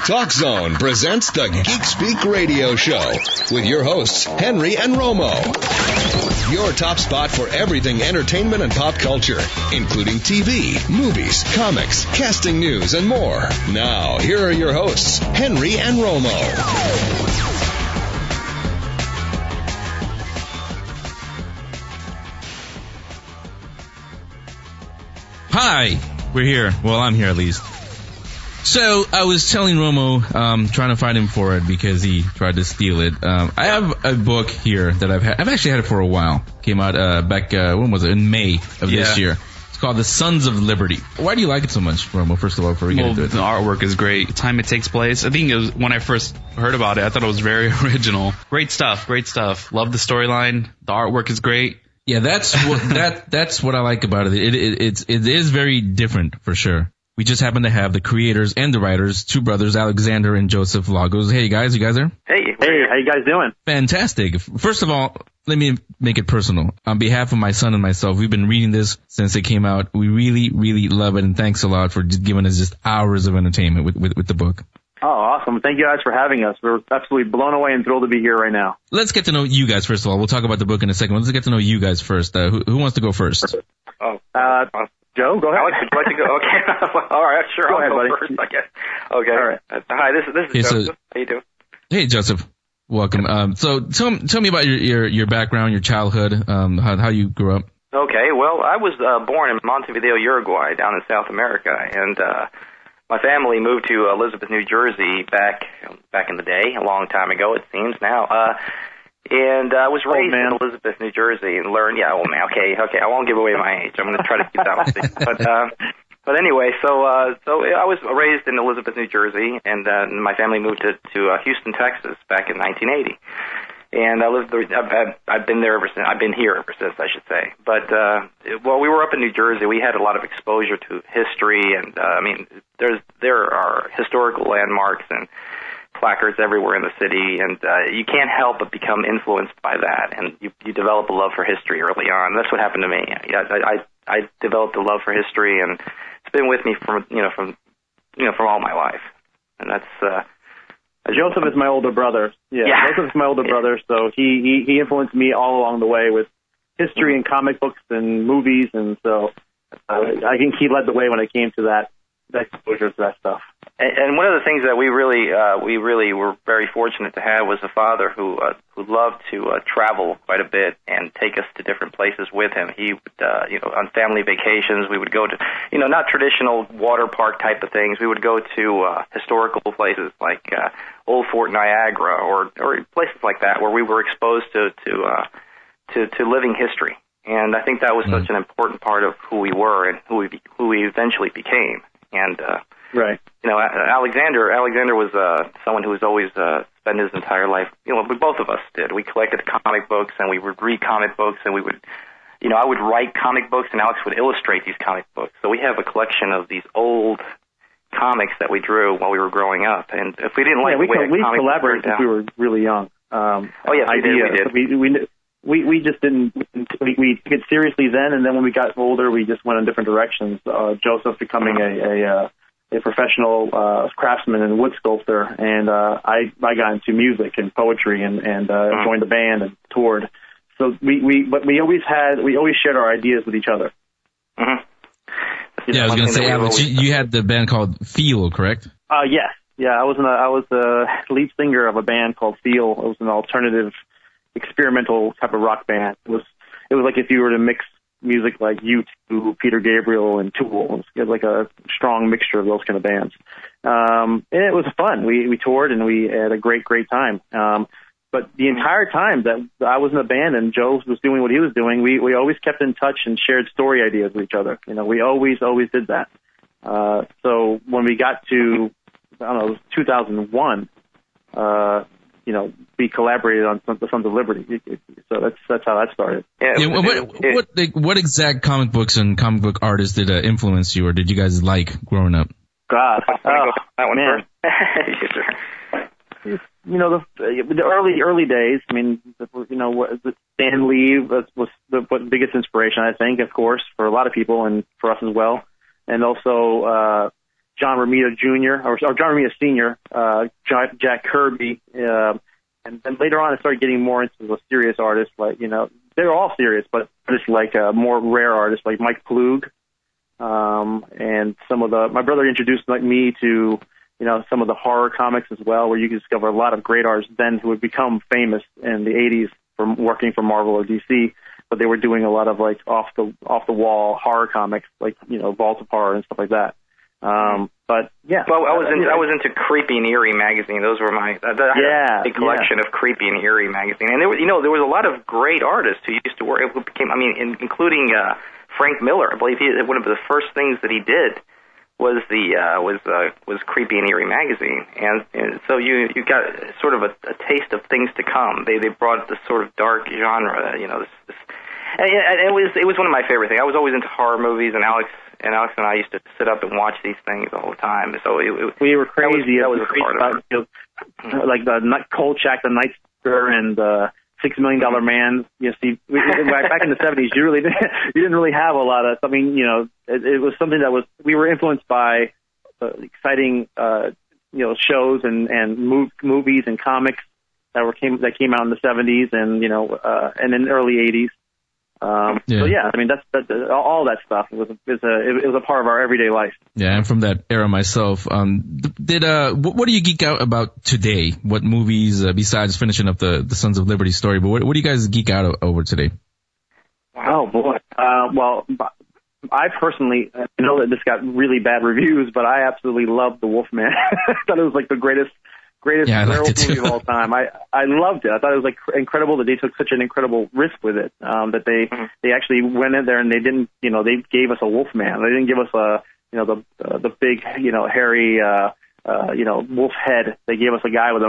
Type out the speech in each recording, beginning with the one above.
Talk Zone presents the Geek Speak Radio Show with your hosts, Henry and Romo. Your top spot for everything entertainment and pop culture, including TV, movies, comics, casting news, and more. Now, here are your hosts, Henry and Romo. Hi, we're here. Well, I'm here at least. So I was telling Romo, trying to find him for it because he tried to steal it. I have a book here that I've actually had it for a while. Came out back when was it? In May of this year. It's called The Sons of Liberty. Why do you like it so much, Romo? First of all, before we get into it, the artwork is great. The time it takes place. I think it was when I first heard about it, I thought it was very original. Great stuff. Great stuff. Love the storyline. The artwork is great. Yeah, that's what I like about it. It is very different for sure. We just happen to have the creators and the writers, two brothers, Alexander and Joseph Lagos. Hey guys, you guys there? Hey, how you guys doing? Fantastic. First of all, let me make it personal. On behalf of my son and myself, we've been reading this since it came out. We really, really love it, and thanks a lot for just giving us just hours of entertainment with the book. Oh, awesome. Thank you guys for having us. We're absolutely blown away and thrilled to be here right now. Let's get to know you guys first of all. We'll talk about the book in a second. Let's get to know you guys first. Who wants to go first? Joe, go ahead. Alex, would you like to go? Okay. All right, sure. Go ahead, I'll buddy. go first, I guess. Okay. All right. Hi, this is Joseph. How you doing? Hey, Joseph. Welcome. So tell me about your background, your childhood, how you grew up. Okay. Well, I was born in Montevideo, Uruguay, down in South America, and my family moved to Elizabeth, New Jersey back in the day, a long time ago, it seems now. And I was raised in Elizabeth, New Jersey, and learned. Yeah, old man. Okay. I won't give away my age. I'm going to try to keep that one secret. But anyway, so I was raised in Elizabeth, New Jersey, and my family moved to Houston, Texas, back in 1980. And I lived there. I've been there ever since. I've been here ever since, I should say. But while we were up in New Jersey, we had a lot of exposure to history, and I mean, there are historical landmarks and placards everywhere in the city, and you can't help but become influenced by that, and you develop a love for history early on. That's what happened to me. I developed a love for history, and it's been with me from all my life, and that's. Joseph is my older brother. Yeah. Joseph is my older brother, so he influenced me all along the way with history and comic books and movies, and so I think he led the way when it came to that exposure to that stuff. And one of the things that we really were very fortunate to have was a father who loved to travel quite a bit and take us to different places with him. He would, on family vacations, we would go to, not traditional water park type of things. We would go to historical places like Old Fort Niagara or places like that where we were exposed to living history. And I think that was such an important part of who we were and who we eventually became. And right. Alexander was someone who was always spent his entire life. Both of us did. We collected comic books, and we would read comic books, and we would, I would write comic books, and Alex would illustrate these comic books. So we have a collection of these old comics that we drew while we were growing up. And if we didn't like the way we collaborated since we were really young. We just didn't. We took it seriously then, and then when we got older, we just went in different directions. Joseph becoming a professional craftsman and wood sculptor, and I got into music and poetry and joined the band and toured. So we always shared our ideas with each other. Yeah, I was going to say, Alex, you had the band called Feel, correct? Yes. Yeah, I was the lead singer of a band called Feel. It was an alternative, experimental type of rock band. It was like if you were to mix music like U2, Peter Gabriel, and Tool. It was like a strong mixture of those kind of bands. And it was fun. We toured and we had a great time. But the entire time that I was in the band and Joe was doing what he was doing, we always kept in touch and shared story ideas with each other. We always did that. So when we got to, 2001, we collaborated on the Sons of Liberty. So that's how that started. What exact comic books and comic book artists did influence you, or did you guys like growing up? God, that one man. First. The early days. I mean, Stan Lee was the biggest inspiration, I think, of course, for a lot of people and for us as well. and also John Romita Jr. or John Romita Sr., Jack Kirby, and then later on I started getting more into the serious artists, like, you know, they're all serious, but just like more rare artists like Mike Ploog, and some of my brother introduced me to, you know, some of the horror comics as well, where you can discover a lot of great artists then who would become famous in the 80s from working for Marvel or DC, but they were doing a lot of like off the wall horror comics, like, you know, Vault of Horror and stuff like that. But yeah. Well, I was into Creepy and Eerie magazine. Those were my a collection of Creepy and Eerie magazine, and there was a lot of great artists who used to work. It became, including Frank Miller. I believe one of the first things that he did was Creepy and Eerie magazine, and so you got sort of a taste of things to come. They brought this sort of dark genre, you know, this and it was one of my favorite things. I was always into horror movies, and Alex and I used to sit up and watch these things all the time. So we were crazy. That was a part of it. You know, like the Kolchak, the Night Stalker, and $6 Million Man. You see, back in the 70s, you didn't really have a lot of. I mean, you know, it was something that we were influenced by exciting, you know, shows and movies and comics that came out in the 70s and, you know, and in the early 80s. So yeah, I mean that's all that stuff was a part of our everyday life. Yeah, I'm from that era myself. What do you geek out about today? What movies besides finishing up the Sons of Liberty story? But what do you guys geek out over today? Oh boy, well, I personally know that this got really bad reviews, but I absolutely loved The Wolfman. I thought it was like the greatest werewolf movie of all time. I loved it. I thought it was like incredible that they took such an incredible risk with it. That they actually went in there and they didn't, you know, they gave us a Wolfman. They didn't give us the big, you know, hairy, you know, wolf head. They gave us a guy with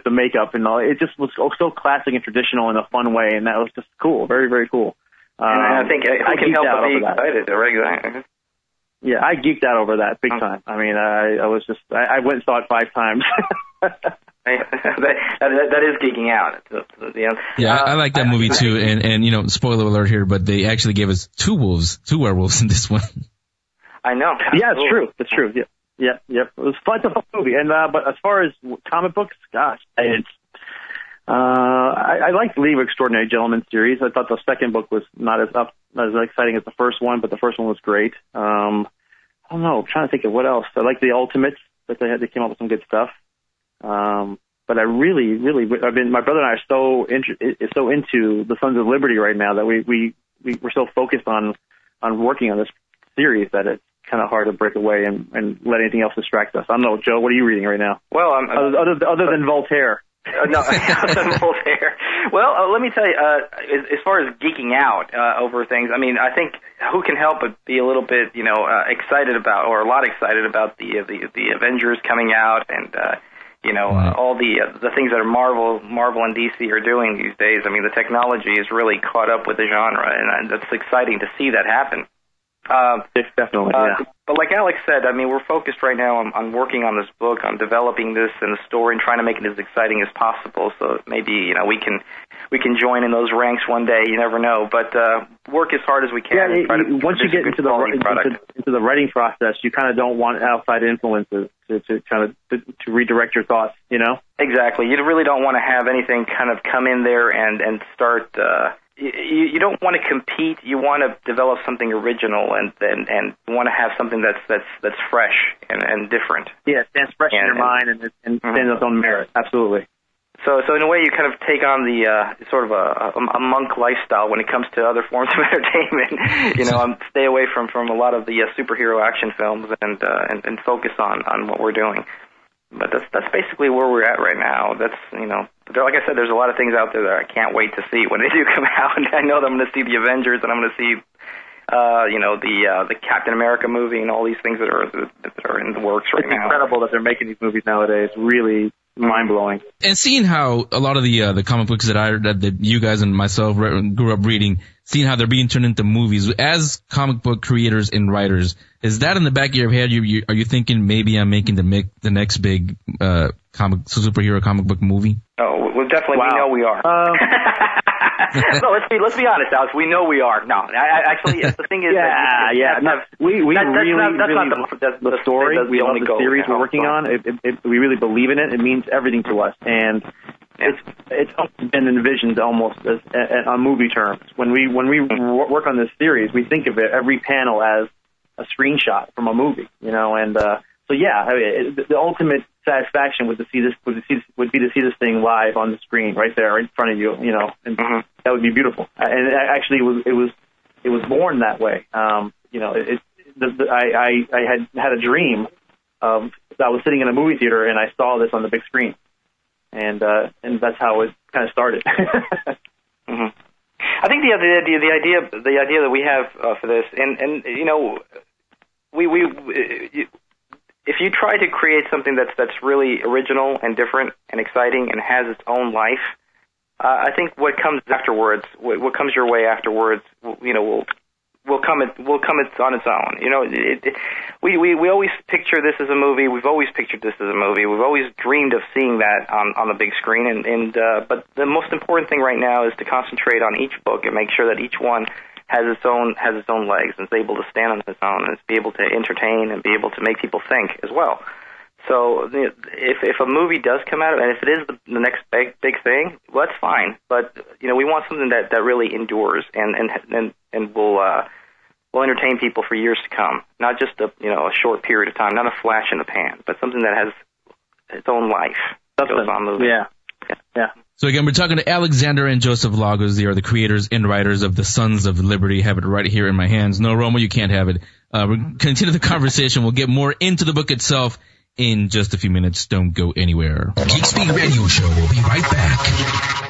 the makeup and all. It just was so classic and traditional in a fun way, and that was just cool. Very, very cool. And I think I can help but be excited. Right? Yeah, I geeked out over that big time. I mean, I went and saw it 5 times. that is geeking out. Yeah, I like that movie too. And you know, spoiler alert here, but they actually gave us 2 werewolves in this one. I know. Yeah, it's true. It's true. Yeah. It was fun to movie. And but as far as comic books, gosh, I liked the League of Extraordinary Gentlemen series. I thought the second book was not as exciting as the first one, but the first one was great. I don't know. I'm trying to think of what else. I like the Ultimates, but they came up with some good stuff. But I really, my brother and I are so into the Sons of Liberty right now that we're so focused on working on this series that it's kind of hard to break away and let anything else distract us. I don't know, Joe, what are you reading right now? Well, other than Voltaire. No, Voltaire. Well, let me tell you, as far as geeking out over things, I mean, I think who can help but be a little bit, you know, excited about, or a lot excited about the Avengers coming out, and you know, all the things that Marvel and DC are doing these days. I mean, the technology is really caught up with the genre, and it's exciting to see that happen. Definitely, yeah. But like Alex said, I mean, we're focused right now on working on this book, on developing this and the story, and trying to make it as exciting as possible. So maybe, you know, we can join in those ranks one day. You never know. But work as hard as we can. Yeah, once you get into the writing process, you kind of don't want outside influences to kind of to redirect your thoughts. You know. Exactly. You really don't want to have anything kind of come in there and start. You don't want to compete. You want to develop something original, and you want to have something that's fresh and different. Yeah, it stands fresh in your mind and stands on its own merit. Absolutely. So in a way, you kind of take on the sort of a monk lifestyle when it comes to other forms of entertainment. You know, stay away from a lot of the superhero action films and focus on what we're doing. But that's basically where we're at right now. That's, you know, like I said, there's a lot of things out there that I can't wait to see when they do come out. I know that I'm going to see the Avengers, and I'm going to see, you know, the Captain America movie, and all these things that are in the works right now. It's incredible that they're making these movies nowadays. Really, mind-blowing. And seeing how a lot of the comic books that you guys and myself grew up reading, seeing how they're being turned into movies, as comic book creators and writers, is that in the back of your head? Are you thinking maybe I'm making the next big superhero comic book movie? Oh, well, definitely. Wow. We know we are. No, let's be honest, Alex. We know we are. No, actually, the thing is, we really love the story. We love the series we're working on. We really believe in it. It means everything to us, and it's been envisioned almost as on movie terms. When we work on this series, we think of it every panel as a screenshot from a movie, and so the ultimate satisfaction would be to see this thing live on the screen right there in front of you, and that would be beautiful. And actually, it was born that way. I had a dream of I was sitting in a movie theater and I saw this on the big screen, and that's how it kind of started. I think the idea that we have for this, and if you try to create something that's really original and different and exciting and has its own life, I think what comes afterwards, what comes your way afterwards, will come on its own. We always picture this as a movie. We've always pictured this as a movie. We've always dreamed of seeing that on the big screen. But the most important thing right now is to concentrate on each book and make sure that each one has its own legs and is able to stand on its own and is be able to entertain and be able to make people think as well. So if a movie does come out, and if it is the next big thing, well, that's fine. But we want something that really endures and will entertain people for years to come. Not just a short period of time, not a flash in the pan, but something that has its own life. Goes on moving. Yeah. So again, we're talking to Alexander and Joseph Lagos. They are the creators and writers of the Sons of Liberty. Have it right here in my hands. No, Romo, you can't have it. We'll continue the conversation. We'll get more into the book itself in just a few minutes. Don't go anywhere. Geek Speak Radio Show will be right back.